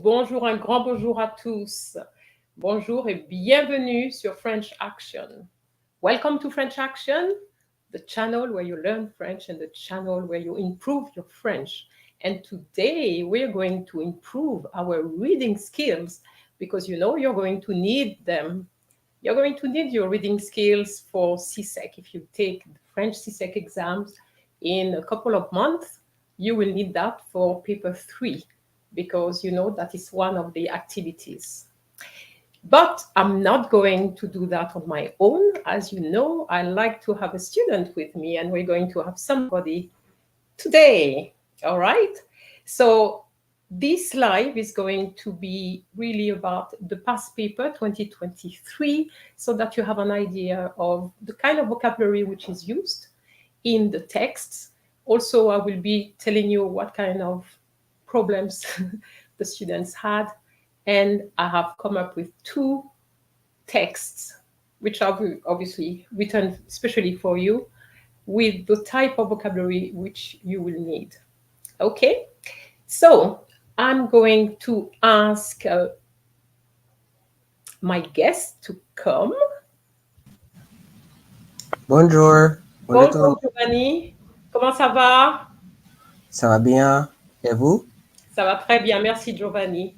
Bonjour, un grand bonjour à tous. Bonjour et bienvenue sur French Action. Welcome to French Action, the channel where you learn French and the channel where you improve your French. And today we're going to improve our reading skills because you know you're going to need them. You're going to need your reading skills for Csec. If you take the French Csec exams in a couple of months, you will need that for paper 3 because you know that is one of the activities. But I'm not going to do that on my own. As you know, I like to have a student with me, and we're going to have somebody today. All right? So this live is going to be really about the past paper 2023, so that you have an idea of the kind of vocabulary which is used in the texts. Also, I will be telling you what kind of problems the students had. And I have come up with 2 texts, which are obviously written especially for you, with the type of vocabulary which you will need. Okay, so I'm going to ask my guest to come. Bonjour. Bonjour Giovanni, comment ça va? Ça va bien. Et vous? Ça va très bien, merci Giovanni.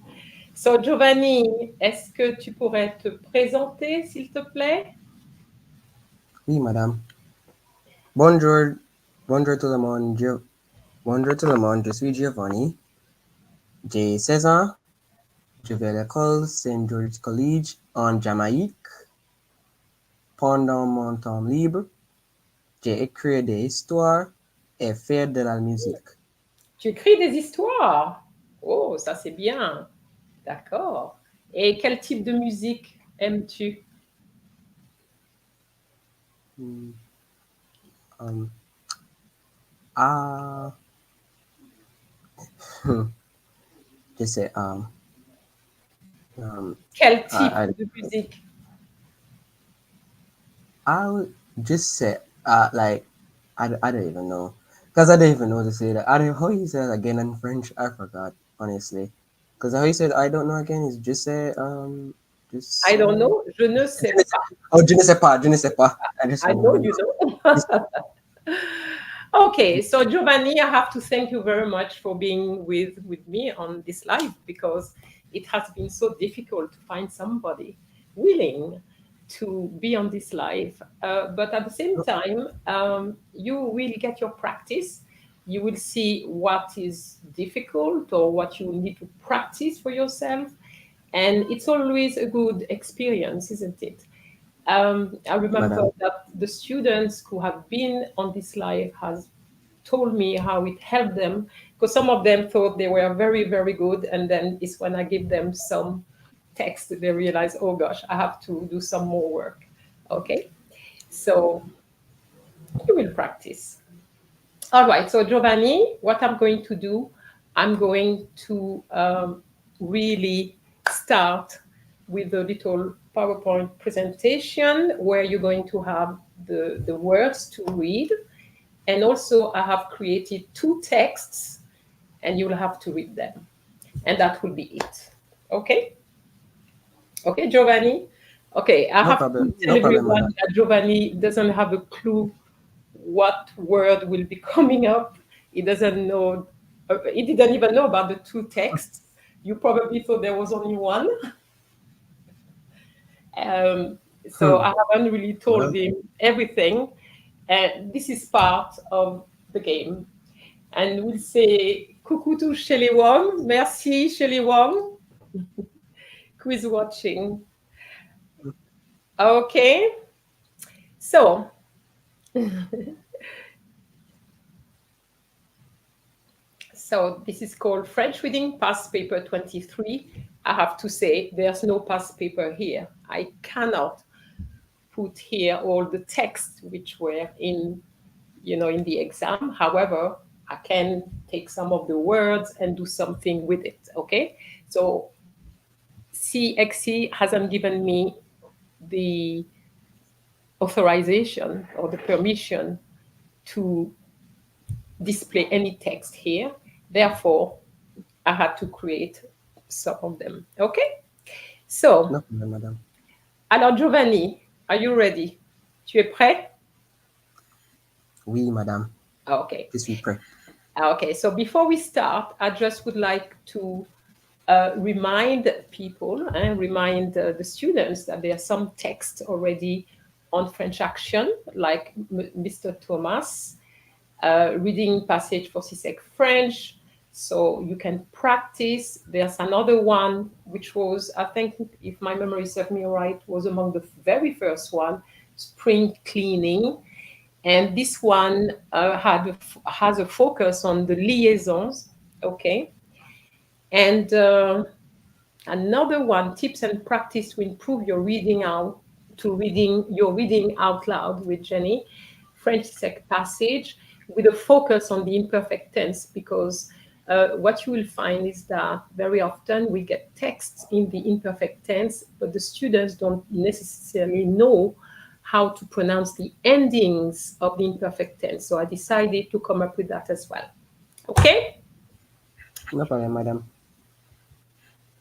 So Giovanni, est-ce que tu pourrais te présenter s'il te plaît? Oui, madame. Bonjour. Bonjour tout le monde. Bonjour tout le monde. Je suis Giovanni. J'ai 16 ans. Je vais à l'école Saint George College en Jamaïque. Pendant mon temps libre, j'ai écrit des histoires et fait de la musique. Tu écris des histoires? Oh, ça c'est bien. D'accord. Et quel type de musique aimes-tu? Je sais. Quel type de musique? I would just say, like, I don't even know. Because I don't even know to say that. I don't how you say it again in French. I forgot, honestly. Because how you said I don't know again is just say, just. I don't know. Je ne sais pas. Oh, je ne sais pas. Je ne sais pas. I know you know. Okay, so Giovanni, I have to thank you very much for being with me on this live because it has been so difficult to find somebody willing to be on this live. But at the same time, you will get your practice. You will see what is difficult or what you need to practice for yourself. And it's always a good experience, isn't it? I remember Madam. that the students who have been on this live has told me how it helped them because some of them thought they were very, very good. And then it's when I give them some text that they realize, oh gosh, I have to do some more work. Okay, so you will practice. All right, so Giovanni, what I'm going to do, I'm going to really start with a little PowerPoint presentation where you're going to have the words to read. And also I have created 2 texts and you'll have to read them. And that will be it. Okay? Okay, Giovanni? Okay, I have to tell everyone that Giovanni doesn't have a clue what word will be coming up. He doesn't know, he didn't even know about the 2 texts. You probably thought there was only one. So I haven't really told him everything. And this is part of the game. And we'll say coucou to Shelley Wong. Merci, Shelley Wong, who is watching. Okay. So, so this is called French Reading Past Paper 23. I have to say there's no past paper here. I cannot put here all the texts which were in the exam. However, I can take some of the words and do something with it, okay? So CXC hasn't given me the authorization or the permission to display any text here. Therefore, I had to create some of them. Okay? So, No problem, madame. alors Giovanni, are you ready? Tu es prêt? Oui, madame. Okay. Je suis prêt. Okay, so before we start, I just would like to remind people and remind the students that there are some text already on French Action, like Mr. Thomas, reading passage for Csec French, so you can practice. There's another one which was, I think, if my memory serves me right, was among the very first one, spring cleaning. And this one has a focus on the liaisons, okay? And another one, tips and practice to improve your reading out loud with Jenny, French Czech passage with a focus on the imperfect tense, because what you will find is that very often we get texts in the imperfect tense, but the students don't necessarily know how to pronounce the endings of the imperfect tense. So I decided to come up with that as well. Okay? No problem, madame.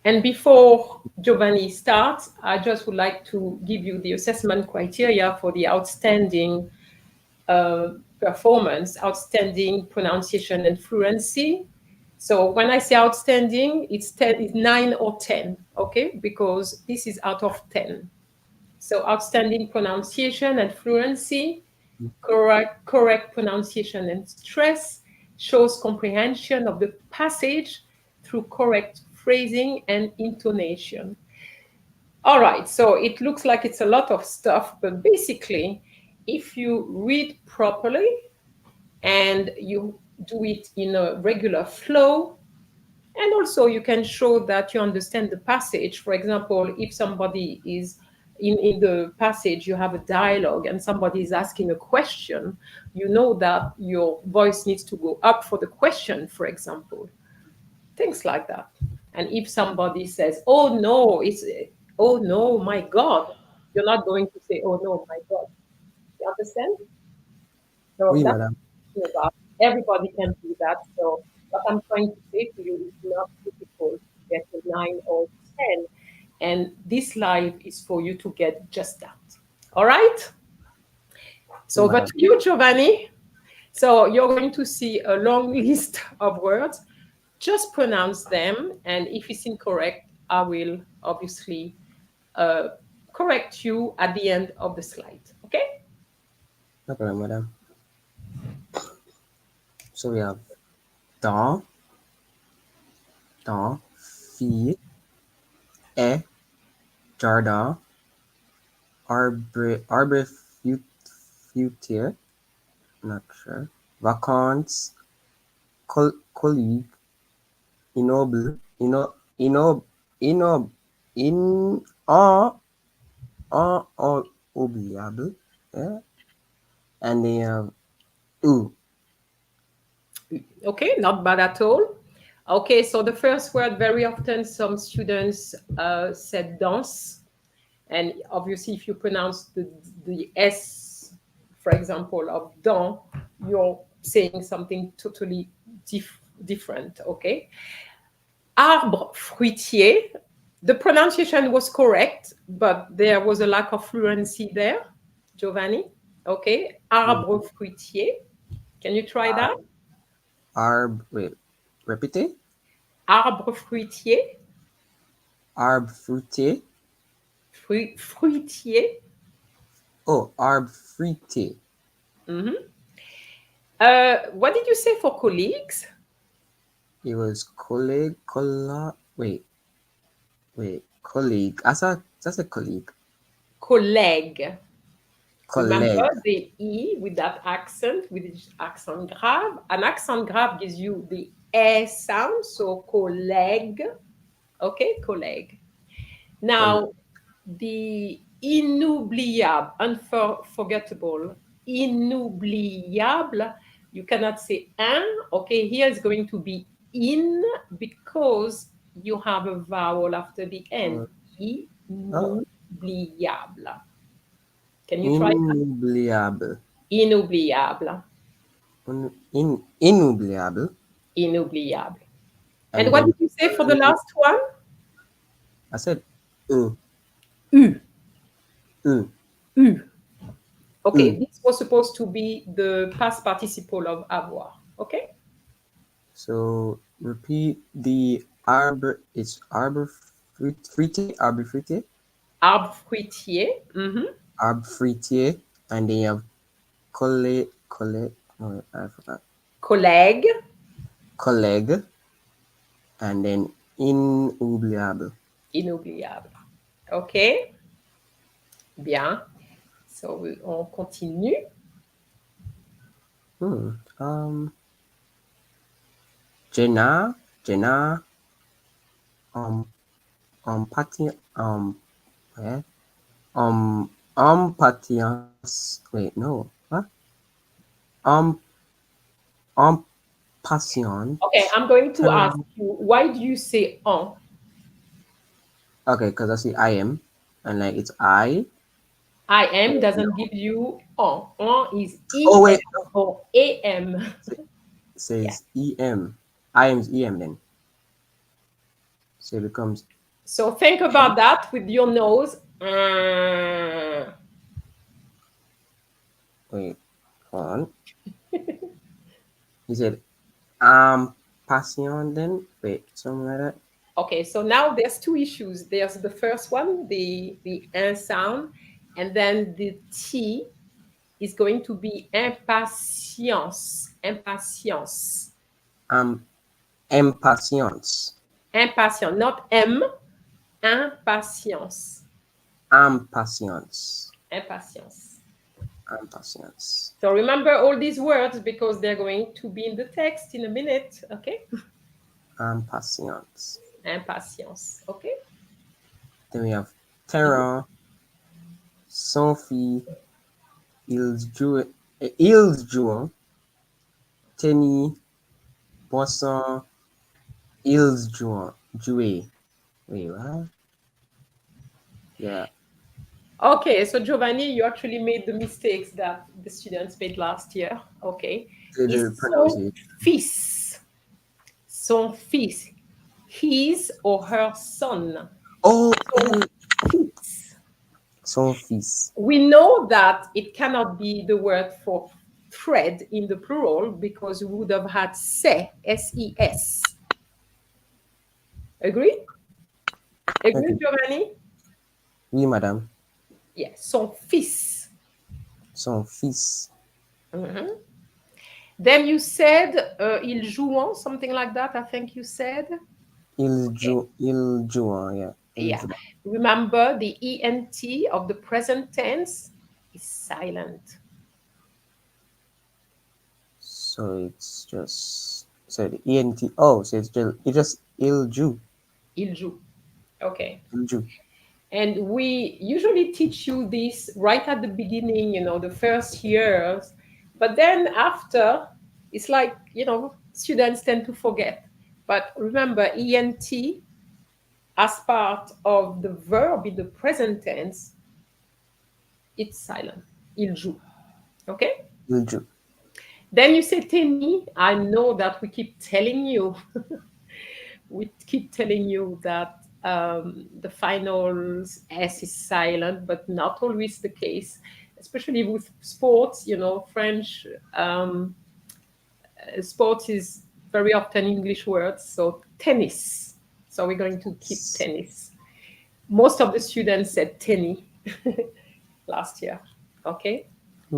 And before Giovanni starts, I just would like to give you the assessment criteria for the outstanding performance, outstanding pronunciation and fluency. So when I say outstanding, it's 9 or 10, okay? Because this is out of 10. So outstanding pronunciation and fluency, correct pronunciation and stress, shows comprehension of the passage through correct phrasing and intonation. All right, so it looks like it's a lot of stuff, but basically, if you read properly and you do it in a regular flow, and also you can show that you understand the passage. For example, if somebody is in the passage, you have a dialogue and somebody is asking a question, you know that your voice needs to go up for the question, for example. Things like that. And if somebody says, oh no, oh no, my God, you're not going to say, oh no, my God. You understand? So Oui, that's madame. about. Everybody can do that. So what I'm trying to say to you is not difficult to get a 9 or 10. And this live is for you to get just that. All right? So Oui, over madame. to you, Giovanni. So you're going to see a long list of words. Just pronounce them. And if it's incorrect, I will obviously correct you at the end of the slide. Okay? No problem, madame. So we have dans, fille, et, jardin, future, not sure, vacances, colleague, innoble, in, oubliable, yeah, and they have ooh. Okay, not bad at all. Okay, so the first word, very often some students said danse. And obviously, if you pronounce the S, for example, of dans, you're saying something totally different, okay? Arbre fruitier. The pronunciation was correct, but there was a lack of fluency there, Giovanni. Okay, arbre fruitier. Can you try that? Wait, repeat. Arbre fruitier. Arbre fruitier. Fruitier. Oh, arbre fruitier. Mm-hmm. What did you say for colleagues? It was colleague, colleague. That's a colleague. Collègue. Remember Collègue. the E with that accent, with the accent grave. An accent grave gives you the E sound, so collègue. Okay, collègue. Now, the inoubliable, unforgettable, inoubliable, you cannot say un. Okay, here is going to be in because you have a vowel after the N. Inoubliable. Can you try that? Inoubliable. Inoubliable. Inoubliable. Inoubliable. And And what then did you say for the last one? I said U. U. U. Okay, U. this was supposed to be the past participle of avoir. Okay? So repeat the arbor. It's arbor frite, arbor frite, Arbre fruitier. arbor fritier, and then you have collègue. Oh, I forgot. Collègue. Collègue, and then inoubliable. Inoubliable. OK? Bien. So, on continue. Jenna, Jenna, pati, eh, patience. Wait, no, what? Um, patient. Okay, I'm going to ask Term. you, why do you say en? Okay, because I see I am, and like it's I. I am Wait, no. doesn't give you en. En is Oh wait, em or am. it Yeah. says em. I am is em then. So it becomes So think em. about that with your nose. Wait, hold on. You said passion then? Wait, something like that. Okay, so now there's two issues. There's the first one, the un sound, and then the T is going to be impatience. Impatience. Um, impatience. Impatience, not M, impatience. Impatience. Impatience. Impatience. So remember all these words because they're going to be in the text in a minute. Okay? Impatience. Impatience. Okay? Then we have terror, Sophie, ils jouent, tennis, poisson, ils jouer. Wait, what? Yeah. Okay, so Giovanni, you actually made the mistakes that the students made last year. Okay. Is The son pronunciation. fils. Son fils. His or her son. Oh, Son fils. son fils. We know that it cannot be the word for thread in the plural because we would have had se, S-E-S. Agree? Agree, Okay. Giovanni? Oui, madame. Yes, son fils. Son fils. Then you said il jouant, something like that, I think you said. Okay. Il joue, yeah. Il Yeah. joue. Remember the ENT of the present tense is silent. So it's just so the ENT. Oh, so it's just il joue. Il joue. Okay. Il joue. And we usually teach you this right at the beginning, the first years. But then after, it's like, students tend to forget. But remember, ENT as part of the verb in the present tense, it's silent. Il joue. Okay? Il joue. Then you say tennis. I know that we keep telling you, that the final S is silent, but not always the case, especially with sports. French sports is very often English words. So tennis. So we're going to keep tennis. Most of the students said tennis last year. Okay?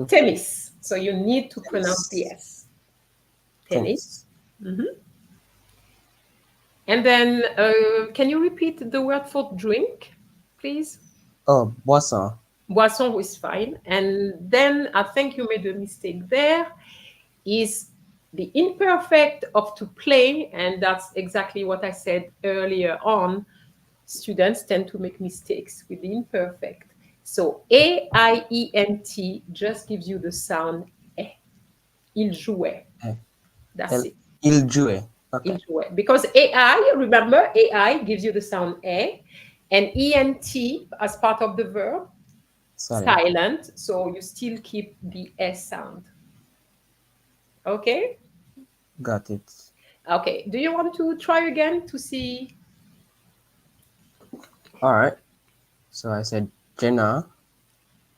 Tennis. So you need to pronounce the S. Tennis. Tennis. And then, can you repeat the word for drink, please? Oh, boisson. Boisson is fine. And then I think you made a mistake there. Is the imperfect of to play, and that's exactly what I said earlier on. Students tend to make mistakes with the imperfect. So A-I-E-N-T just gives you the sound E. Il jouait. That's it. Il jouait. Okay. Il jouait. Because AI, remember, AI gives you the sound E, and ENT as part of the verb, silent. So you still keep the S sound. Okay? Got it. Okay. Do you want to try again to see? All right. So I said Jenna,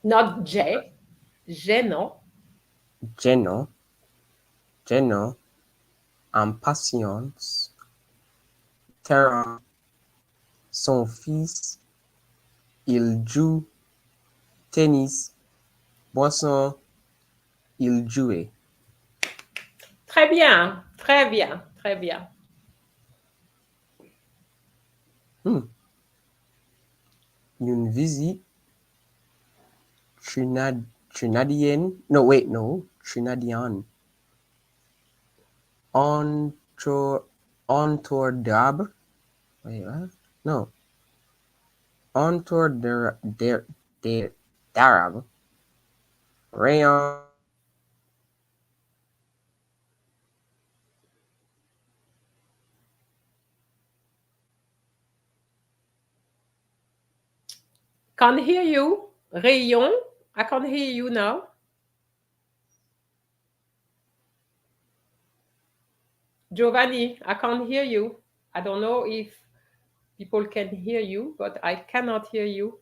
Not J. Geno. Geno, Geno, impatience, terrain, son fils, il joue tennis, boisson, il jouait. Très bien, très bien, très bien. Une visite Trinadienne. No, wait, no, Trinadian. Entour d'arbre. Wait, what? No. Entour d'arbre. Rayon. Can't hear you. Rayon. I can't hear you now. Giovanni, I can't hear you. I don't know if people can hear you, but I cannot hear you.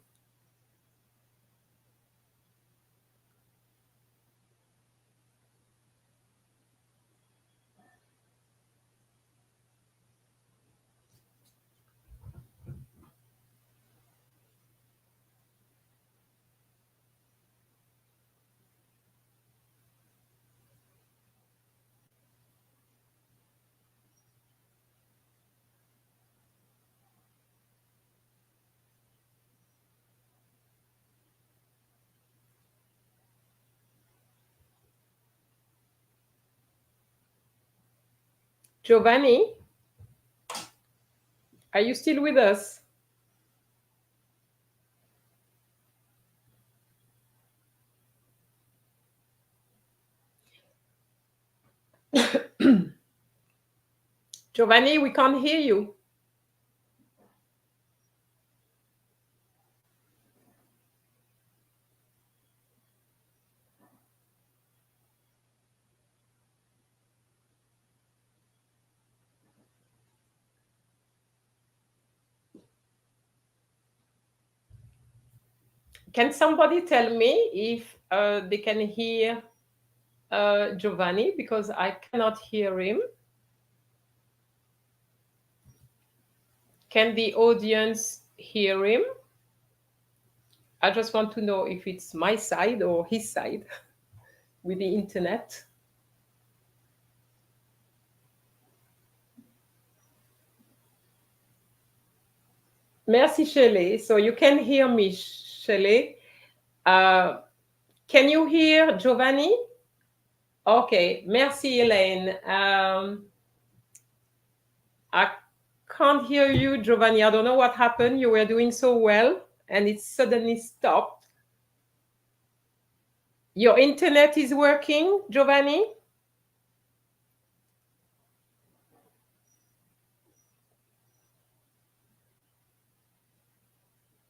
Giovanni, are you still with us? Giovanni, we can't hear you. Can somebody tell me if they can hear Giovanni, because I cannot hear him? Can the audience hear him? I just want to know if it's my side or his side with the internet. Merci, Shelley. So you can hear me, Shelley. Can you hear Giovanni? Okay, merci, Elaine. I can't hear you, Giovanni. I don't know what happened. You were doing so well, and it suddenly stopped. Your internet is working, Giovanni?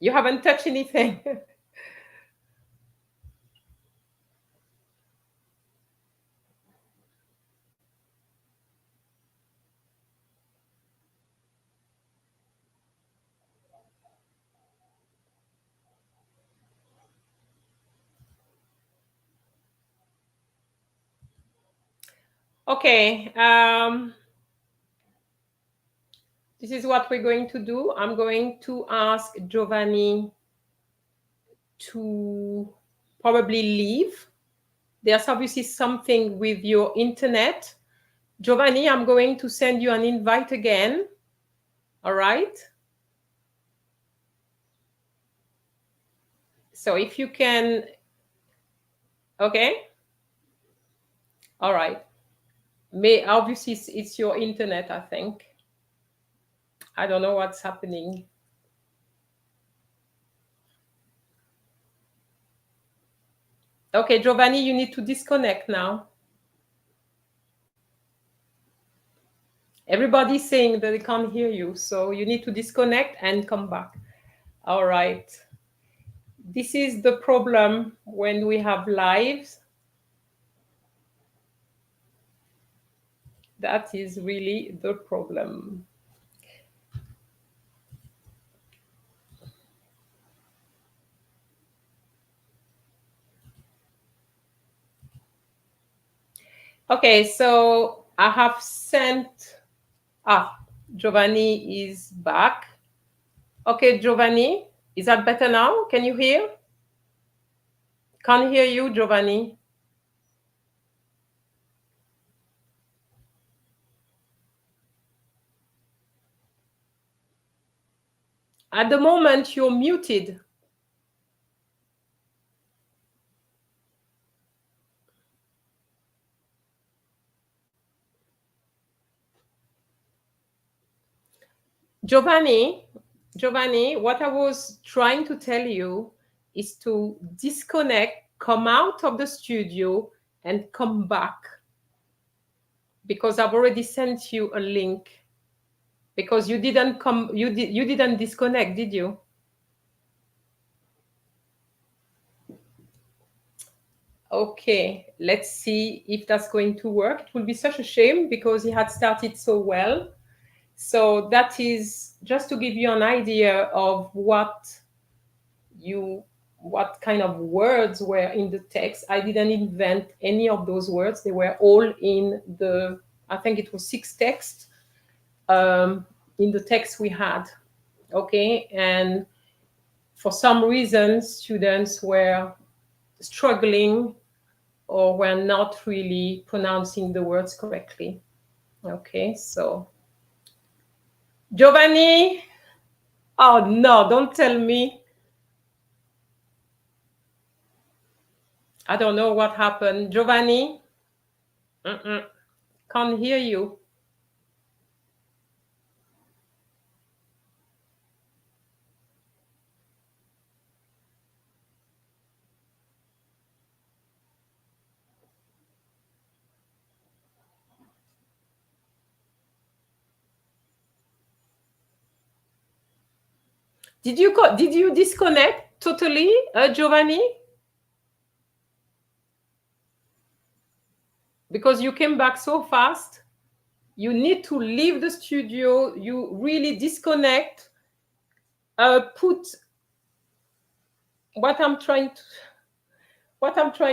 You haven't touched anything. Okay. This is what we're going to do. I'm going to ask Giovanni to probably leave. There's obviously something with your internet. Giovanni, I'm going to send you an invite again. All right. So if you can, okay. All right. Obviously it's your internet, I think. I don't know what's happening. Okay, Giovanni, you need to disconnect now. Everybody's saying that they can't hear you, so you need to disconnect and come back. All right. This is the problem when we have lives. That is really the problem. Okay, so I have sent, Giovanni is back. Okay, Giovanni, is that better now? Can you hear? Can't hear you, Giovanni. At the moment, you're muted. Giovanni, what I was trying to tell you is to disconnect, come out of the studio, and come back, because I've already sent you a link. Because you didn't disconnect, did you? Okay, let's see if that's going to work. It will be such a shame because he had started so well. So that is just to give you an idea of what kind of words were in the text. I didn't invent any of those words. They were all in the, I think it was 6 texts in the text we had. Okay, and for some reason, students were struggling or were not really pronouncing the words correctly. Okay, so Giovanni, oh no, don't tell me. I don't know what happened. Giovanni, can't hear you. Did you disconnect totally, Giovanni? Because you came back so fast. You need to leave the studio. You really disconnect. Put what I'm trying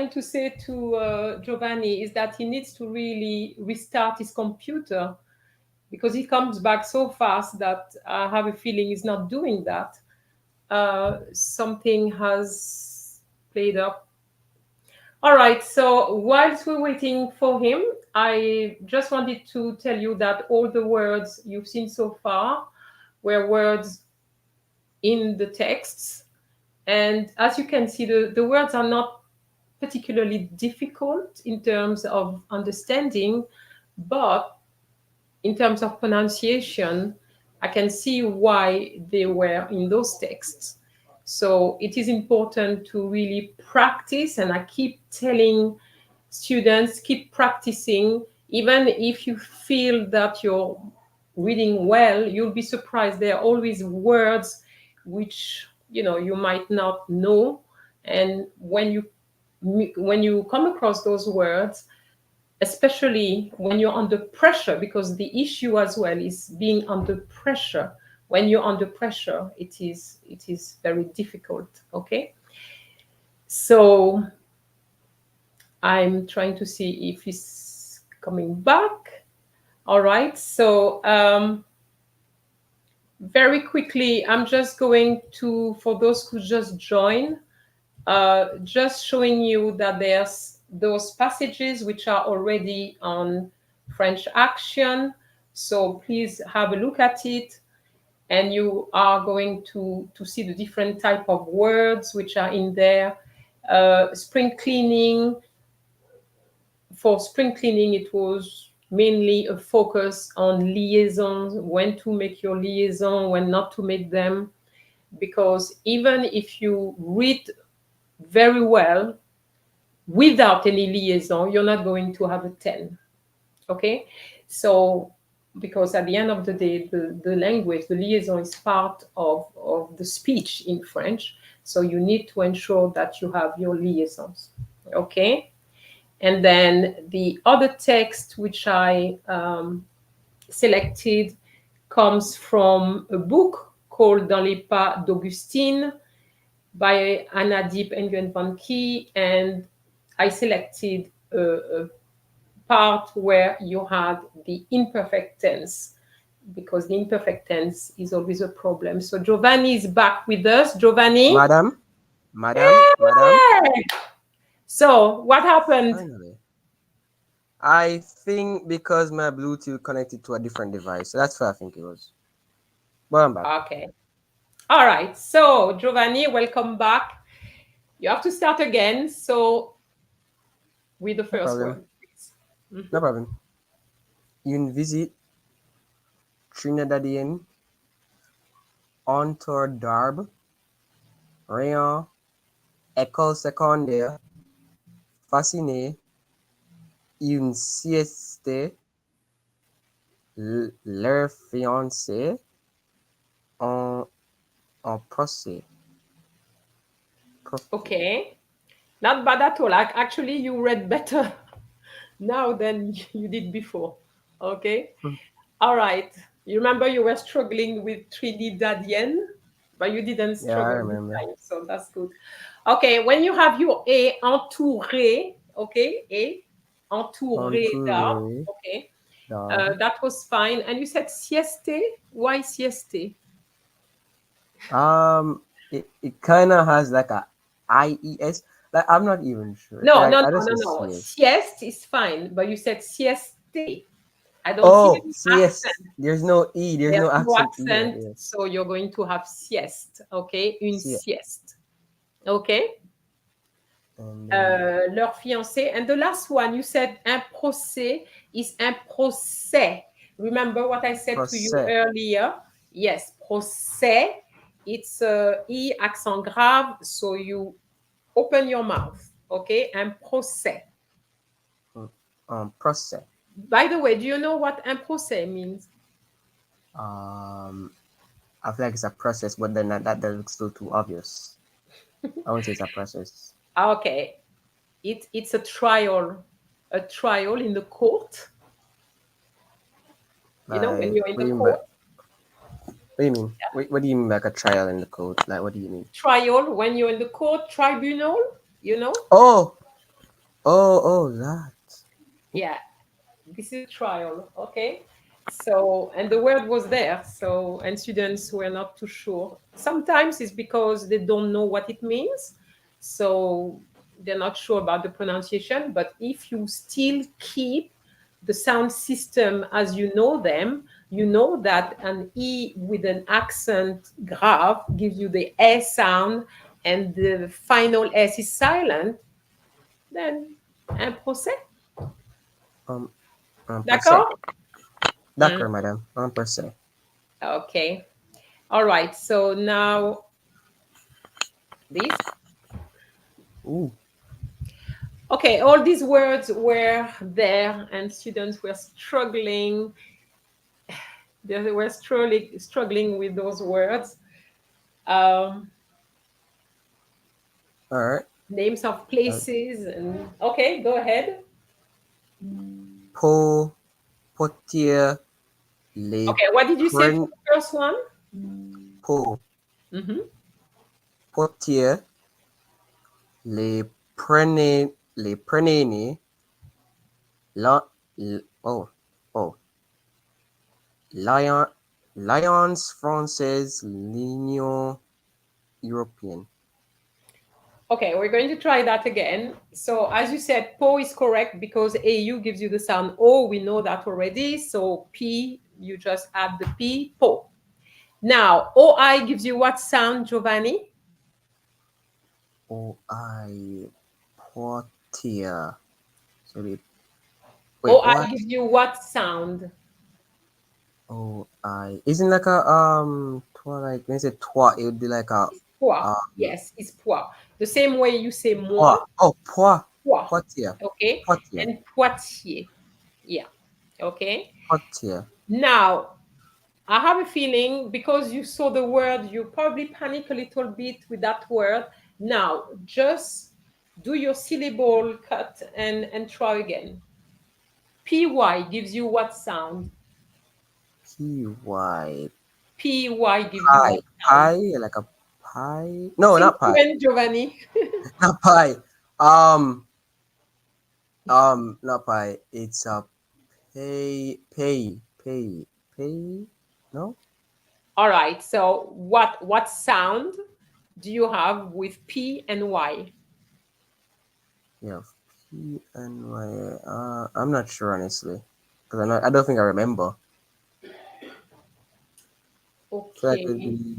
to say to Giovanni is that he needs to really restart his computer, because he comes back so fast that I have a feeling he's not doing that. Something has played up. All right, so whilst we're waiting for him, I just wanted to tell you that all the words you've seen so far were words in the texts. And as you can see, the words are not particularly difficult in terms of understanding, but in terms of pronunciation, I can see why they were in those texts. So it is important to really practice, and I keep telling students, keep practicing. Even if you feel that you're reading well, you'll be surprised. There are always words which you might not know, and when you come across those words, especially when you're under pressure, because the issue as well is being under pressure. When you're under pressure, it is very difficult. Okay, so I'm trying to see if he's coming back. All right, so very quickly, I'm just going to, for those who just joined, just showing you that there's those passages which are already on French Action. So please have a look at it, and you are going to see the different type of words which are in there. Spring cleaning. For spring cleaning, it was mainly a focus on liaisons, when to make your liaison, when not to make them. Because even if you read very well without any liaison, you're not going to have a 10. Okay, so because at the end of the day, the language, the liaison is part of the speech in French, so you need to ensure that you have your liaisons. Okay, and then the other text which I selected comes from a book called Dans les pas d'Augustine by Anna Deep and Yuan Van Key, and I selected a part where you had the imperfect tense, because the imperfect tense is always a problem. So Giovanni is back with us. Giovanni? Madam, madam. So what happened? Finally. I think because my Bluetooth connected to a different device. So that's what I think it was. But I'm back. Okay. All right. So Giovanni, welcome back. You have to start again. So with the No first problem. word, please. Mhm. No problem. Une visite trinidadienne entre d'arbre, rayon, école secondaire, fasciné, une sieste, leur fiancé, en, en procès. Okay. Not bad at all. Actually, you read better now than you did before. Okay. All right. You remember you were struggling with Trinidadian, but you didn't Yeah, I struggle this remember. time. So that's good. Okay. When you have your A entouré, okay, A entouré d'art, Entouré okay, d'arbre. that was fine. And you said sieste. Why sieste? It kind of has like a IES. Like I'm not even sure. No, Like no, I no, just no, say no. CS. Sieste is fine, but you said sieste. I don't see Oh, any CS. accent. There's no E. There's There's no no accent E right accent, there. so you're going to have sieste. Okay, une CS. sieste. Okay. And then Leur fiancé. And the last one, you said un procès is un procès. Remember what I said to you procès. earlier? Yes, procès. It's E accent grave, so you open your mouth. Okay, un procès. Procès. By the way, do you know what un procès means? Um, I feel like it's a process, but then that looks still too obvious. I would say it's a process. Okay, it's a trial in the court. You know, when Like, you're in what do the you mean by? court, What do you mean? What do you mean by like a trial in the code? Like, what do you mean? trial when you're in the court, tribunal, you know? Oh, oh, that. Yeah, this is trial, okay? So, and the word was there, so, and students were not too sure. Sometimes it's because they don't know what it means, so they're not sure about the pronunciation. But if you still keep the sound system as you know them, you know that an E with an accent grave gives you the S sound and the final S is silent, then un procès. Um, procès. D'accord? D'accord, madame. Procès. Okay. All right. So now this. Ooh. Okay. All these words were there, and students were struggling. They were struggling with those words. Um, All right. Names of places and okay. Go ahead. Po, potier, les Okay. What did you say for pren, the first one? po, Mm-hmm. potier, les prenez, la, oh, oh, Lion, Lions française, l'Union européenne. Okay, we're going to try that again. So as you said, po is correct because AU gives you the sound O. We know that already. So P, you just add the P, po. Now, OI gives you what sound, Giovanni? OI, potier. Sorry. Wait, OI what? gives you what sound? OI. Isn't like a, like, when you say toi, it would be like a, It's pois. um, Yes, it's pois. The same way you say moi, pois. Oh, pois. pois. Potier. Okay? Potier. And Poitiers. Yeah. Okay? Potier. Now, I have a feeling because you saw the word, you probably panic a little bit with that word. Now, just do your syllable cut and try again. PY gives you what sound? PY. PY gives you Pie. what sound? Pie? Like a pie? No, Think not pie. again, Giovanni. Not pie. Um, Not pie. It's a pay. No? All right. So what sound do you have with P and Y? Yeah, P and Y. I'm not sure honestly, because I don't think I remember. I feel like it'd Okay. be.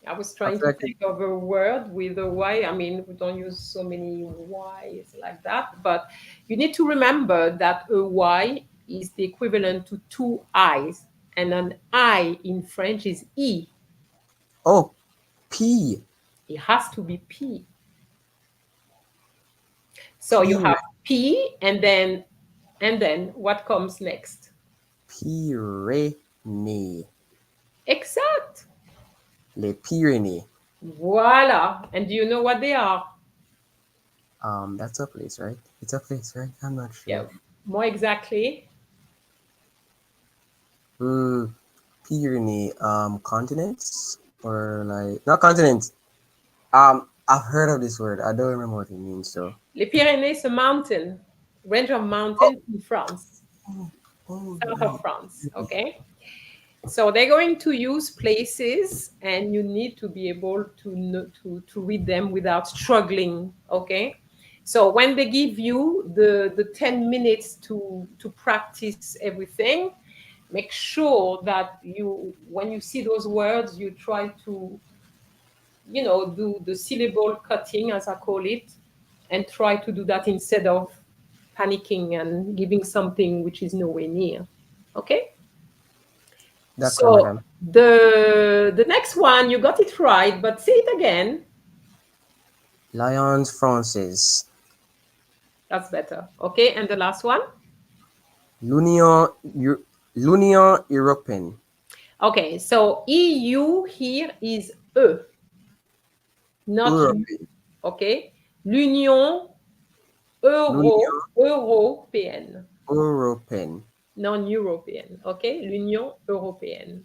I was I trying feel to like it, think of a word with a Y. I mean, we don't use so many Y's like that, but you need to remember that a Y is the equivalent to two I's, and an I in French is E. oh, P. It has to be P. So you P. have P, and then what comes next? Pyrénées. Exact. Les Pyrénées. Voila. And do you know what they are? That's a place, right? It's a place, right? I'm not Yeah. sure. More exactly. Hmm. Pyrenees. Continents or like not continents. I've heard of this word. I don't remember what it means. So. Les Pyrénées is a mountain, range of Oh. mountains in France, Oh. Oh. south of Right. France. Okay. So they're going to use places, and you need to be able to to read them without struggling. Okay. So when they give you the 10 minutes to practice everything, make sure that you when you see those words, you try to do the syllable cutting, as I call it, and try to do that instead of panicking and giving something which is nowhere near. Okay. D'accord, So madame. the next one, you got it right, but say it again. Lions Francis. That's better. Okay, and the last one. L'Union l'Union Européenne. Okay, so EU here is E, not U. Européenne. Okay, l'Union L'Union Européenne, Européenne. non-européenne. Okay, l'Union européenne.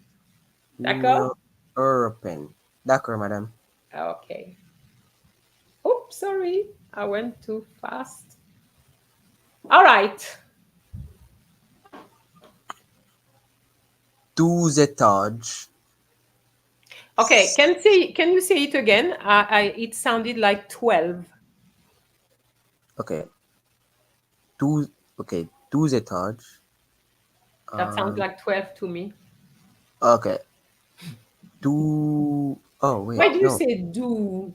L'Union D'accord? Européenne. D'accord, madame. Okay. Oops, sorry, I went too fast. All right. 12 étages. Okay, can you say it again? It sounded like 12. Okay. 12, okay. 12 étages. That sounds Um, like 12 to me. okay. Two. Oh, wait. Why do you No. say do?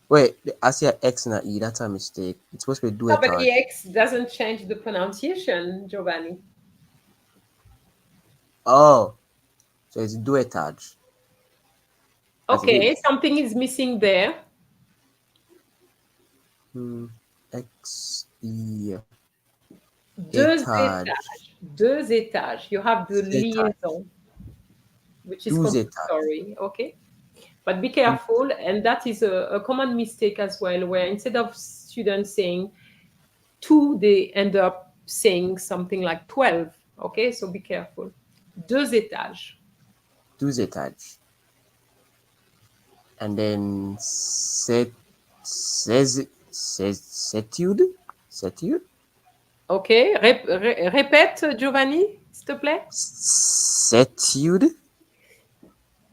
Wait. I see an X and an E. That's a mistake. It's supposed to be deux No, but the étages. X doesn't change the pronunciation, Giovanni. Oh. So it's deux étages. As it Okay, is. something is missing there. Hmm. X, E. Deux Étage. étages. Deux étages. You have the Étage. liaison, which is 12 étages. compulsory. Okay. But be careful, and that is a common mistake as well, where instead of students saying two, they end up saying something like 12. Okay, so be careful. Deux étages. 12 étages. And then Setude? Setude? Okay, répète, Giovanni, s'il te plaît. Setude?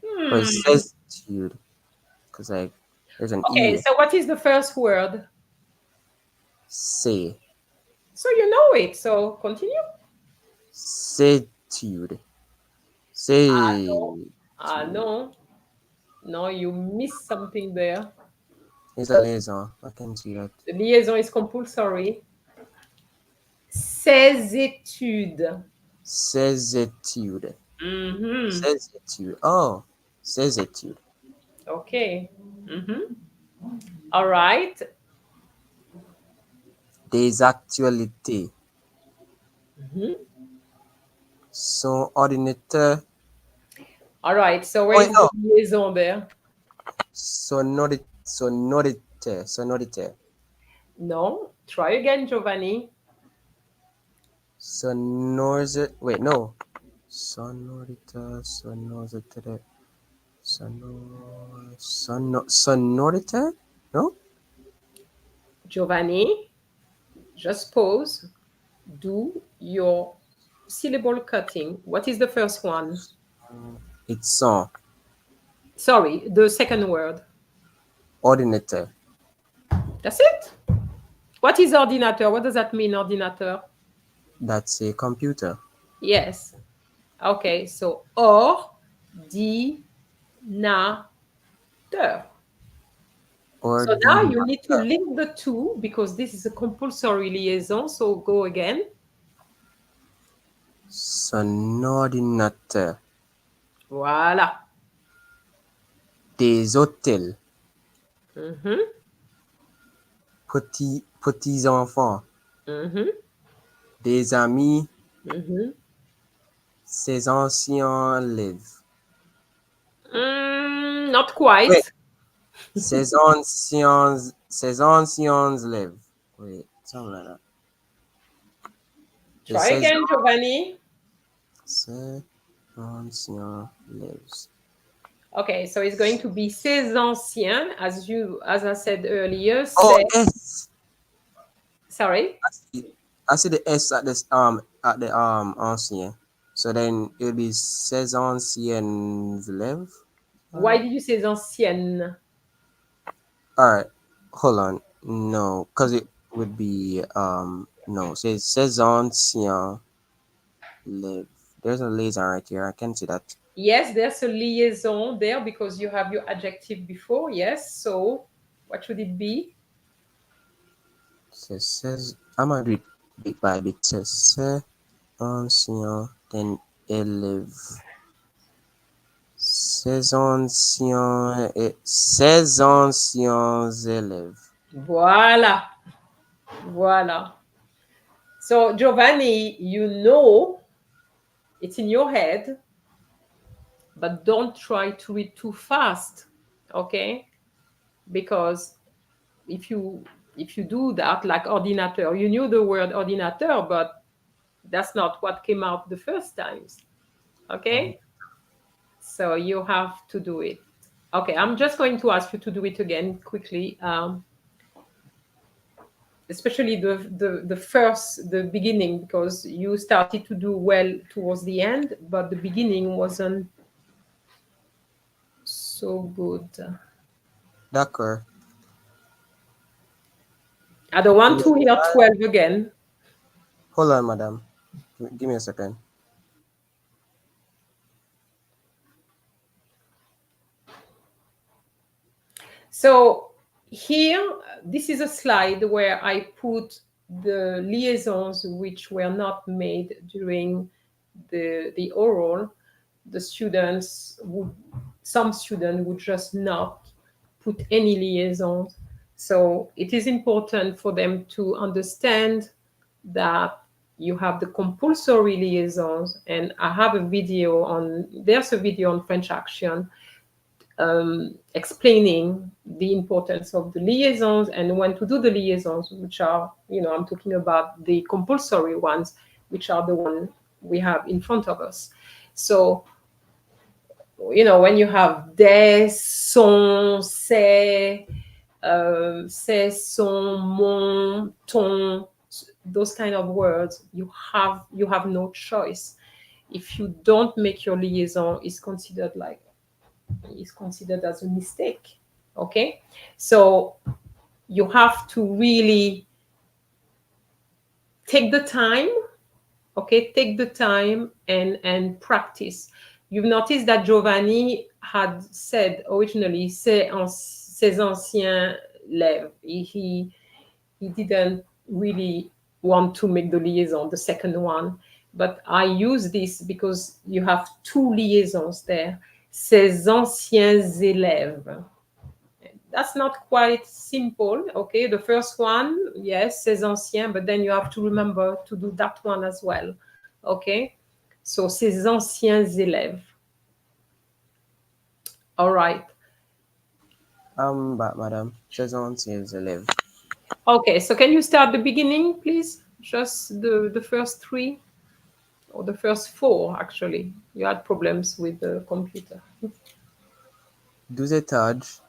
Or Hmm. Sestude? Because like there's an Okay, E. so what is the first word? Se. So you know it, so continue. Setude. Ah, no. Setude. Ah, no. No, you missed something there. It's a liaison. I can see that. The liaison is compulsory. Ses études. Sesetude. Mm-hmm. Sesetude. Oh. Sesetude. Okay. Mm-hmm. All right. Des actualités. Mm-hmm. Son ordinateur. All right. So Oh, where wait, is the no. liaison there? Sonorité. No. Try again, Giovanni. Wait, no. Sonorité. Sonorité? No? Giovanni. Just pause. Do your syllable cutting. What is the first one? It's son. Sorry, the second word. Ordinateur. That's it. What is ordinateur? What does that mean, ordinateur? That's a computer. Yes. Okay, so ordinateur. So now you need to Ordinateur. link the two because this is a compulsory liaison. So go again. Son ordinateur. Voilà. Des hôtels. Mhm, Petits enfants. mhm, Des amis. mhm. Ses anciens élèves. Not quite. Wait. Ses anciens élèves. Wait, something like that. Try again, Giovanni. Ses anciens élèves. Okay, so it's going to be ses anciens, as I said earlier. Oh, S. Sorry. I see the S at the ancien. So then it'll be ses anciens élèves. Why did you say anciennes? All right, hold on. No, because it would be no. Says ses anciens élèves. There's a liaison right here. I can see that. Yes, there's a liaison there because you have your adjective before. Yes. So what should it be? Says I'm gonna do it bit by bit. Ses anciens then élèves. Ses anciens élèves. Voila. Voila. So Giovanni, you know it's in your head, but don't try to read too fast, okay? Because if you do that, like ordinateur, you knew the word ordinateur, but that's not what came out the first times, okay? So you have to do it. Okay, I'm just going to ask you to do it again quickly, especially the beginning, because you started to do well towards the end, but the beginning wasn't so good. D'accord. I don't want to hear 12 again. Hold on, madam. Give me a second. So here, this is a slide where I put the liaisons which were not made during the oral. The students would, some students would just not put any liaisons. So it is important for them to understand that you have the compulsory liaisons, and I have a video on, there's a video on French Action explaining the importance of the liaisons and when to do the liaisons, which are, I'm talking about the compulsory ones, which are the one we have in front of us. So, when you have des, son, c'est, son, mon, ton, those kind of words, you have no choice. If you don't make your liaison, is considered as a mistake. Okay, so you have to really take the time. Okay, take the time and practice. You've noticed that Giovanni had said originally ses anciens élèves. He didn't really want to make the liaison, the second one, but I use this because you have two liaisons there. Ses anciens élèves. That's not quite simple. Okay, the first one, yes, ses anciens, but then you have to remember to do that one as well. Okay, so ses anciens élèves. All right. Back, madam. Ses anciens élèves. Okay, so can you start the beginning, please? Just the first three, or the first four, actually. You had problems with the computer. Deux étages.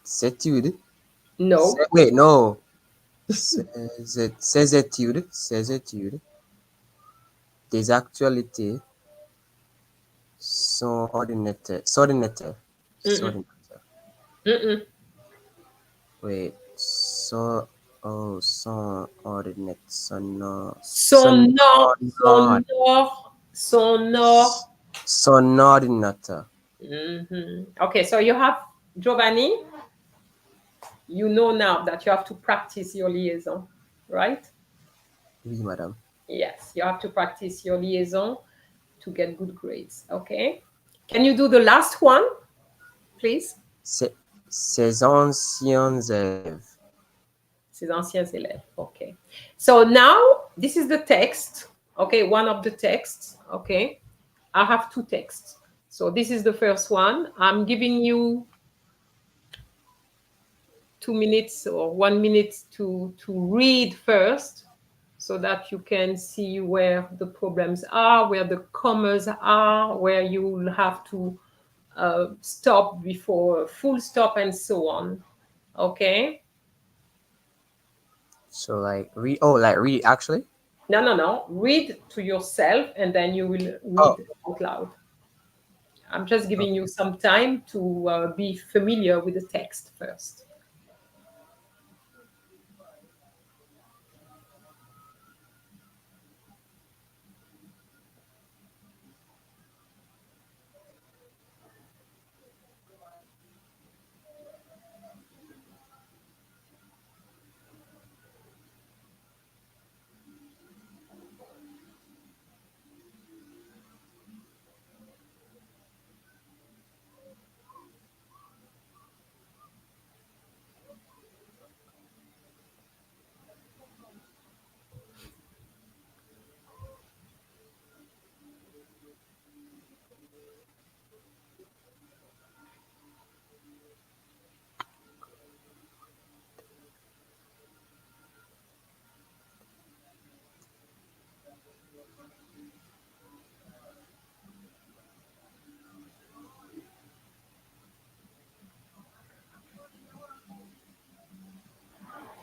S'étude. No. Wait, no. Ces études des actualités sont Mm-mm. s'ordinateurs. Mm-mm. Wait, son Sonore, sonore, sonore. son ordinateur. Okay, so you have Giovanni. You know now that you have to practice your liaison, right? Oui, madame. Yes, you have to practice your liaison to get good grades. Okay. Can you do the last one, please? Ces anciens élèves. Ces anciens élèves. Okay. So now this is the text. Okay, one of the texts. Okay. I have two texts. So this is the first one. I'm giving you 2 minutes or 1 minute to read first so that you can see where the problems are, where the commas are, where you will have to stop before full stop and so on. Okay? So like read. Oh, like read actually. No, no, no. Read to yourself and then you will Oh, read out loud. I'm just giving you some time to be familiar with the text first.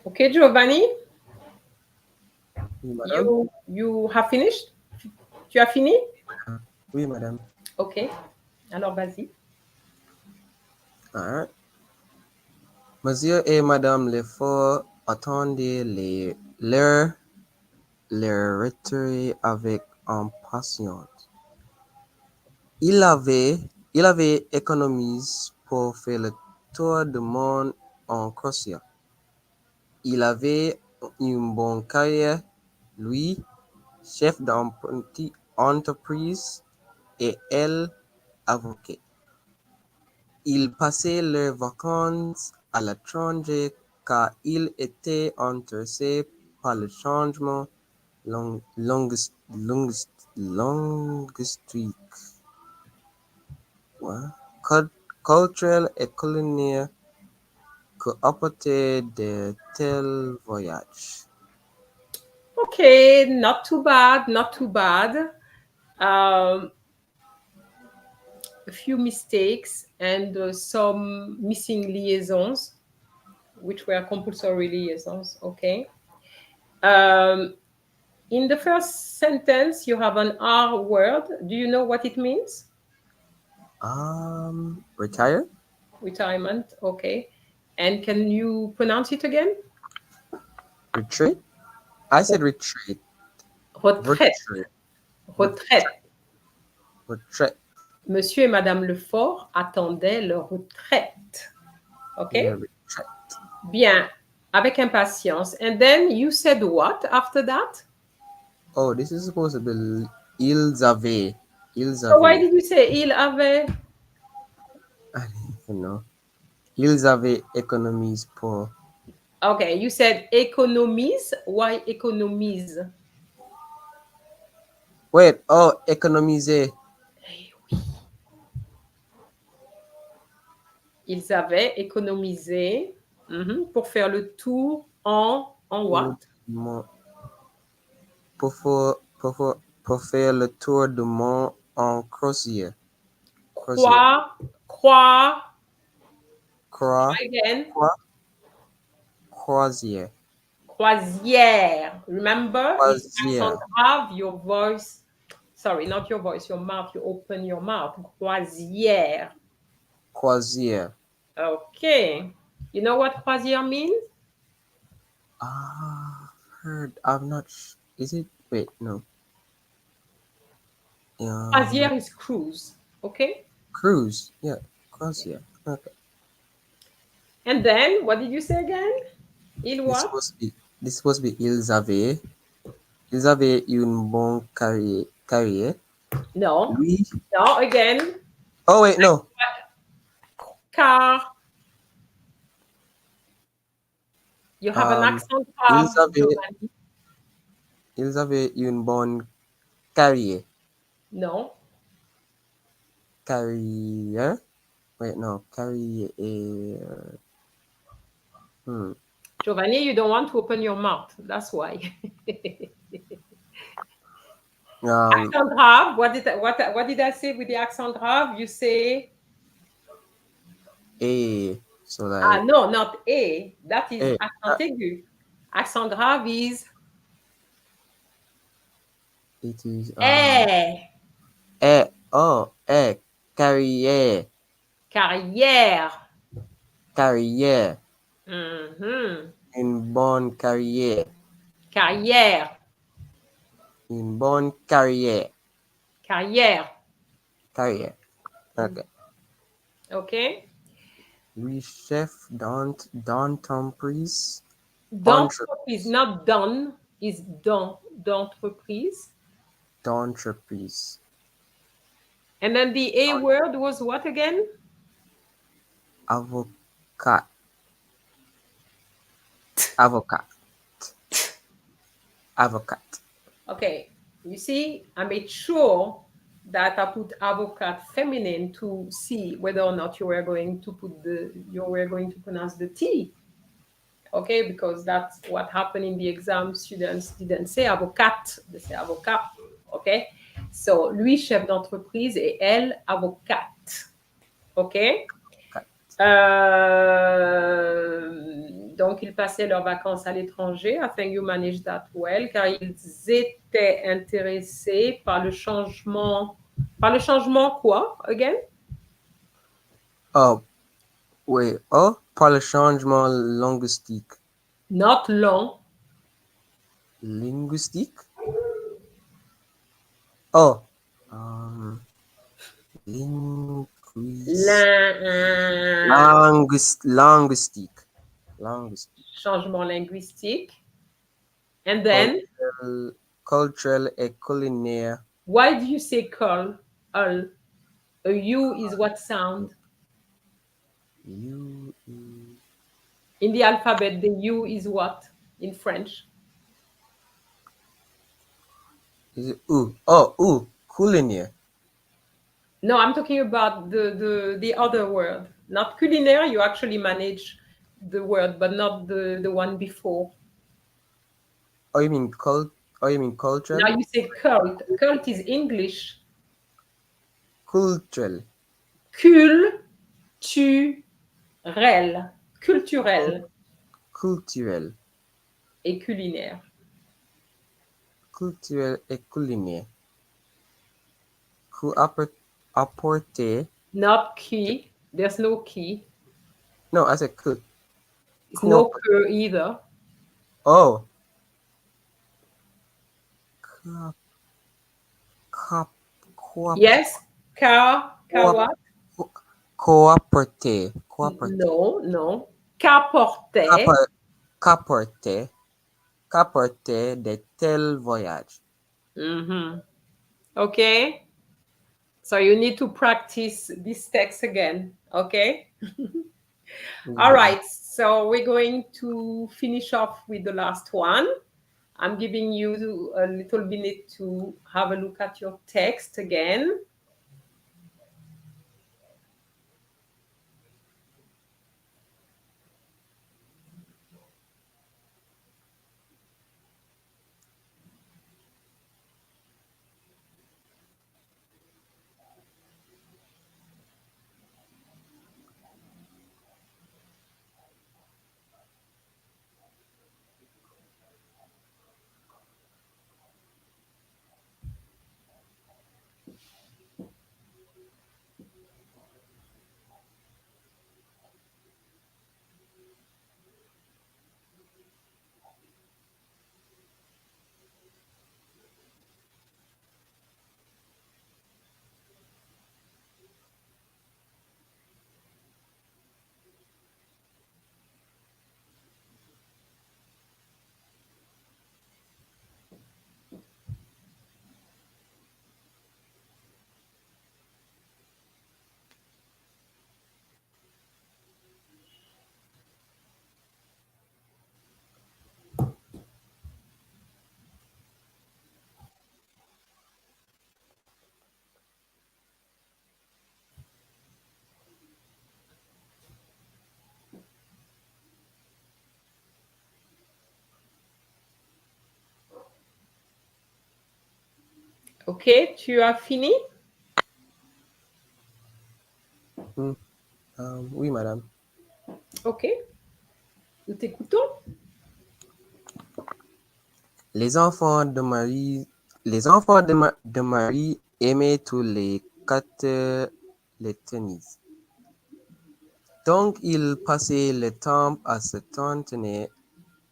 Okay, Giovanni, oui, madame. you have finished? Tu as fini? Oui, madame. Ok. Alors, vas-y. Alright. Monsieur et Madame Lefort attendaient leur retraite avec impatience. Il avait économisé pour faire le tour du monde en Croatie. Il avait une bonne carrière, lui, chef d'entreprise, et elle, avocat. Ils passaient leurs vacances à l'étranger car ils étaient intéressés par le changement linguistique, ouais, culturel et culinaire que apportait de tels voyages. Okay, not too bad, not too bad. Um, a few mistakes and some missing liaisons, which were compulsory liaisons. Okay. Um, in the first sentence, you have an R word. Do you know what it means? Retire? Retirement. Okay. And can you pronounce it again? Retreat? I said retreat. Retraite. Retreat. Retraite. Retreat. Monsieur et Madame Lefort attendaient leur retraite. Yeah, Okay. retreat. Bien. Avec impatience. And then you said what after that? Oh, this is supposed to be ils avaient. Ils So why avaient. did you say il avait? I don't even know. Ils avaient économisé pour. Okay, you said économise. Why économise? Wait, oh, économiser. Eh oui. Ils avaient économisé pour faire le tour en Pour, what? mon- pour faire le tour du monde en croisière. Croisière. Croire, croire, Croix. try again. Croix. croisière, Croisière. Remember, if accent croisière, grave, your voice, sorry, not your voice, your mouth, you open your mouth. Croisière. croisière. Okay. You know what croisière means? Ah, heard. I'm not. Is it? Wait, no. Croisière is cruise. Okay. Cruise. Yeah, croisière. Okay. And then, what did you say again? Il This what? supposed to be. This supposed to be ils avaient. Ils avaient une bonne carrière. No. Lui. No, again. Oh wait, no. Car. You have an accent Ils grave, avaient. Giovanni. Ils avaient une bonne carrière. No. Carrière. Wait, no. Carrière. Hmm. Giovanni, you don't want to open your mouth. That's why. Accent grave. What did I say with the accent grave? You say A. So like no, not a. That is A. accent aigu. Accent grave is It is eh. carrière. Carrière. Carrière. Mhm. Une bonne carrière. Carrière. Une bonne carrière. Carrière. Carrière. Okay. Okay. Lui chef d'entreprise. D'entreprise, not done, is d'entreprise. D'entreprise. And then the A word was what again? Avocat. Avocat. Avocat. Okay, you see, I made sure that I put avocat feminine to see whether or not you were going to pronounce the T. Okay, because that's what happened in the exam. Students didn't say avocat, they say avocat. Okay, so lui chef d'entreprise et elle avocate. Okay. Donc, ils passaient leurs vacances à l'étranger. I think you managed that well, car ils étaient intéressés par le changement. Par le changement quoi, again? Oh, wait. Oh, par le changement linguistique. Not long. Linguistique? Oh. Linguistique. Changement linguistique. And then, cultural et culinaire. why do you say call? A U is what sound? U. In the alphabet, the U is what in French? Is it ooh? Oh, ooh. Culinaire. No, I'm talking about the other word. Not culinaire, you actually manage the word, but not the one before. Oh, you mean cult? Oh, you mean cultural? Now you say cult. Cult is English. Cultural. Culturel. Culturel Culturel. et culinaire. Culturel et culinaire. Apporter. Not key. There's no key. No, I said could. It's no que either. Oh. Yes, what? Coapporter. No. Qu'apportait. Qu'apporter de tels voyages. Mm-hmm. Okay. So you need to practice this text again. Okay. All right. So we're going to finish off with the last one. I'm giving you a little minute to have a look at your text again. Ok, tu as fini? Oui, madame. Ok, nous t'écoutons. Les enfants de Marie, de Marie aimaient tous les quatre les tennis. Donc, ils passaient le temps à s'entraîner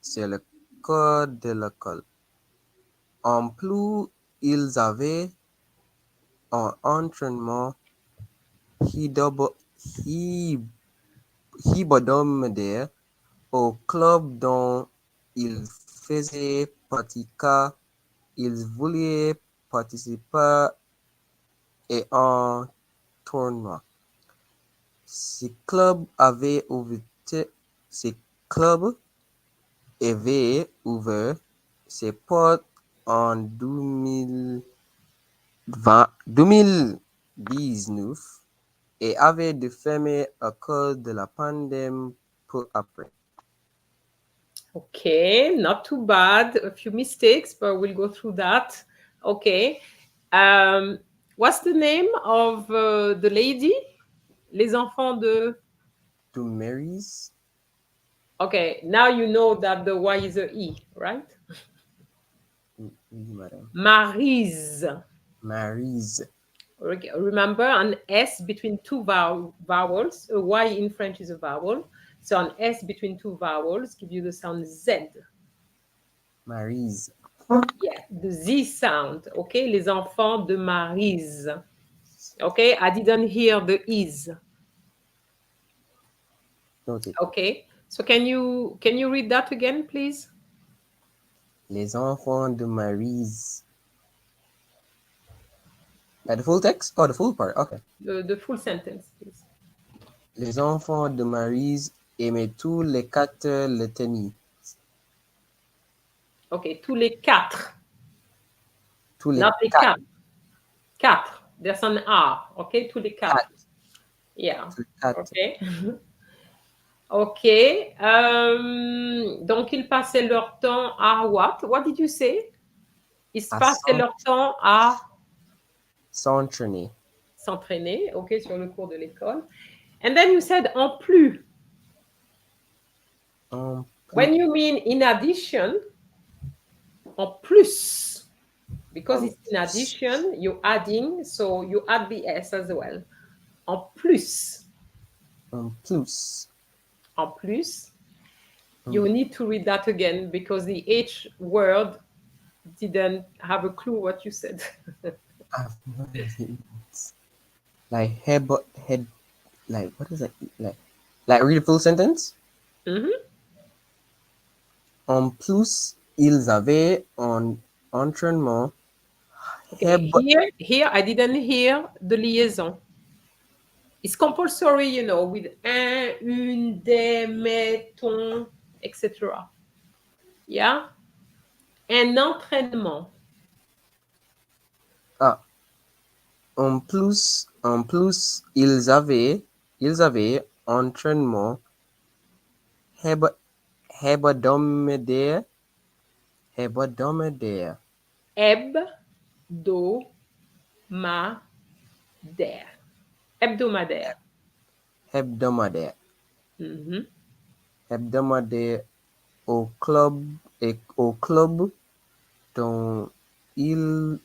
sur le corps de l'école. En plus, ils avaient un entraînement hibodo- hi- hebdomadaire au club dont ils faisaient partie car ils voulaient participer à un tournoi. Ces clubs avaient ouvert, ces clubs avaient ouvert ses portes en 2019 et avaient dû fermer à cause de la pandémie peu après. Okay, not too bad. A few mistakes, but we'll go through that. Okay. What's the name of the lady? Les enfants de. To Mary's, Okay, now you know that the Y is a E, right? oui, madame. Mary's. Mary's, Okay, remember an S between two vowels. A Y in French is a vowel. So an S between two vowels give you the sound Z. Mary's. Yeah, the Z sound. Okay, les enfants de Mary's. Okay, I didn't hear the is. Noted. Okay, so can you read that again, please? Les enfants de Mary's. The full text or the full part? Okay. The full sentence, please. Les enfants de Mary's aimaient tous les quatre le tennis. Okay, tous les quatre, Tous les not les quatre. quatre. Quatre. There's an R. Okay, tous les quatre. Quatre. Yeah. Tous les quatre. Okay. Ok. Donc, ils passaient leur temps à what? What did you say? Ils À passaient leur temps à s'entraîner. s'entraîner, ok, sur le cours de l'école. And then you said en plus. En When plus, you mean in addition, en plus. Because en it's in addition, you're adding, so you add the S as well. En plus. en plus. En plus. You need to read that again because the H word didn't have a clue what you said. Like head, like what is that? Like read the full sentence. En plus, ils avaient un entraînement. Okay, here I didn't hear the liaison. It's compulsory, with un, une, des, mes, ton, etc. Yeah? Un entraînement. Ah, en plus, ils avaient entraînement hebdomadaire. Hebdomadaire. Hebdomadaire. Hebdomadaire. Hebdomadaire. Mhm. Hebdomadaire au club dont il,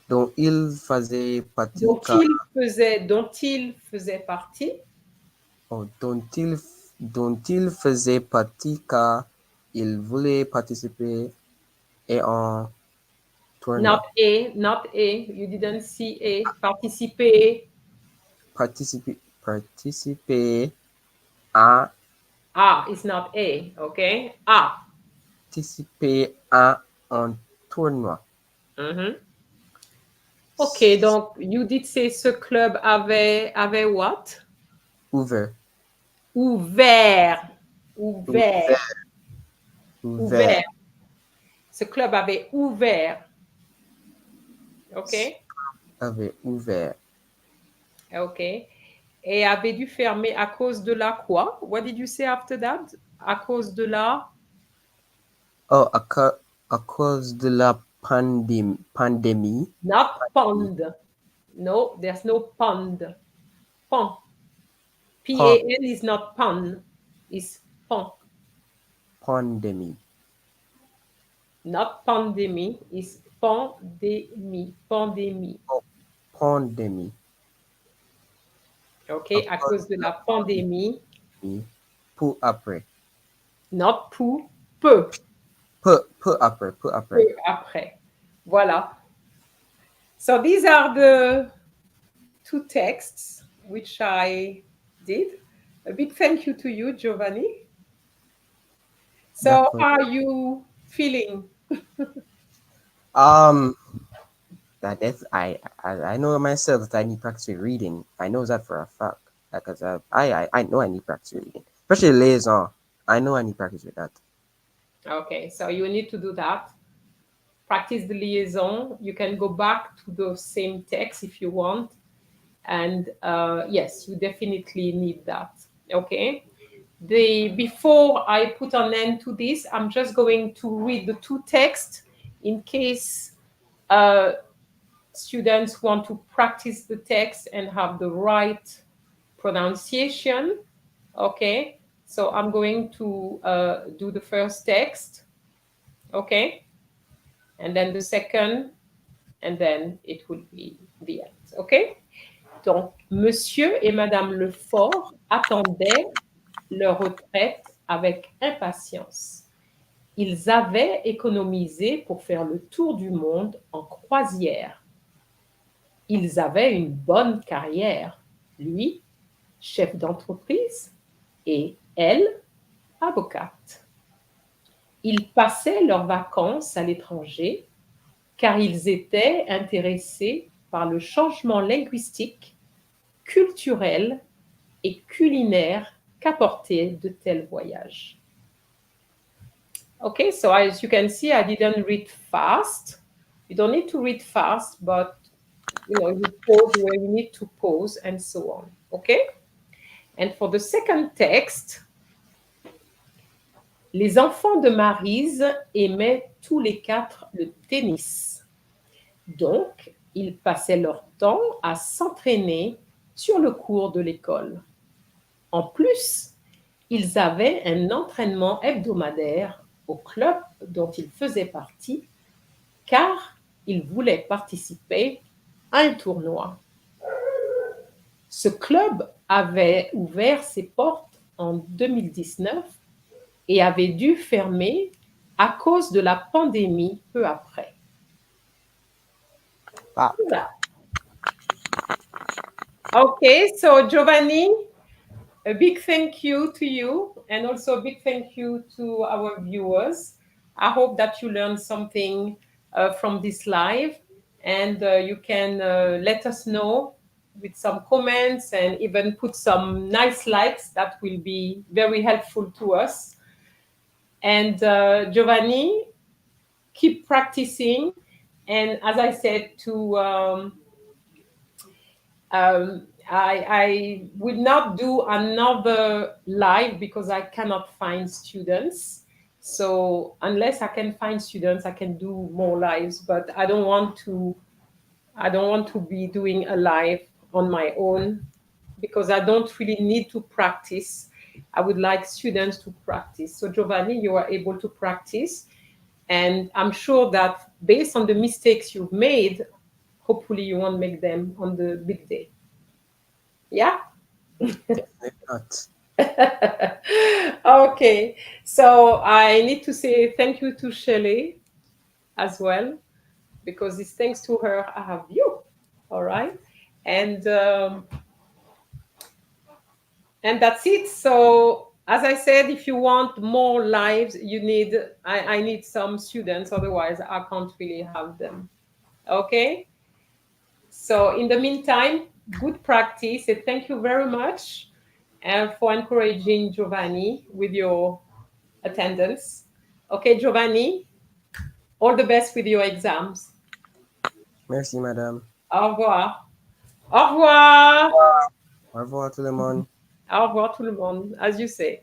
dont il faisait partie Dont il faisait partie. dont il faisait partie car il voulait participer à un tournoi. Not a. You didn't see a. Participer. Participer à Ah, it's not a, okay? Ah. participer à un tournoi. Ok, donc you did say ce club avait what? Ouvert. Ouvert. Ouvert. Ouvert. Ce club avait ouvert. Ok? Avait ouvert. Ok. Et avait dû fermer à cause de la quoi? What did you say after that? À cause de la Oh, à cause de la Pandemic. Not pond. No, there's no pond. Pond. Pa- Pan is not pun. It's pond. Pandemic. Not pandemic. It's pandémie. Pandémie. Oh, pandemic. OK? À À cause cause de de la la pandémie. pandémie. Peu après. Not pour. Peu. Peu après. Peu Peu après. après. Voilà. So these are the two texts which I did. A big thank you to you, Giovanni. So D'accord. how are you feeling? Um, I know myself that I need practice with reading. I know that for a fact. Because I know I need practice with reading. Especially liaison. I know I need practice with that. Okay, so you need to do that. Practice the liaison. You can go back to the same text if you want. And yes, you definitely need that. Okay. Before I put an end to this, I'm just going to read the two texts in case uh, students want to practice the text and have the right pronunciation. Okay, so I'm going to do the first text. Okay, and then the second, and then it will be the end. Okay, donc Monsieur et Madame Lefort attendaient leur retraite avec impatience. Ils avaient économisé pour faire le tour du monde en croisière. Ils avaient une bonne carrière. Lui, chef d'entreprise, et elle, avocate. Ils passaient leurs vacances à l'étranger car ils étaient intéressés par le changement linguistique, culturel et culinaire qu'apportaient de tels voyages. Okay, so as you can see, I didn't read fast. You don't need to read fast, but you pause where you need to pause and so on. Okay? And for the second text, les enfants de Maryse aimaient tous les quatre le tennis. Donc, ils passaient leur temps à s'entraîner sur le cours de l'école. En plus, ils avaient un entraînement hebdomadaire au club dont ils faisaient partie, car ils voulaient participer à un tournoi. Ce club avait ouvert ses portes en 2019 et avait dû fermer à cause de la pandémie peu après. Ah. Voilà. Okay, so Giovanni, a big thank you to you and also a big thank you to our viewers. I hope that you learned something from this live and you can let us know with some comments and even put some nice likes. That will be very helpful to us. And Giovanni, keep practicing. And as I said I will not do another live because I cannot find students. So unless I can find students, I can do more lives. But I don't want to be doing a live on my own because I don't really need to practice. I would like students to practice. So Giovanni, you are able to practice. And I'm sure that based on the mistakes you've made, hopefully you won't make them on the big day. Yeah? Definitely not. Okay. So I need to say thank you to Shelley as well, because it's thanks to her I have you. All right. And that's it. So as I said, if you want more lives, I need some students, otherwise I can't really have them. Okay. So in the meantime, good practice and thank you very much for encouraging Giovanni with your attendance. Okay, Giovanni, all the best with your exams. Merci, madame. Au revoir. Au revoir. Au revoir tout le monde. Au revoir tout le monde, as you say.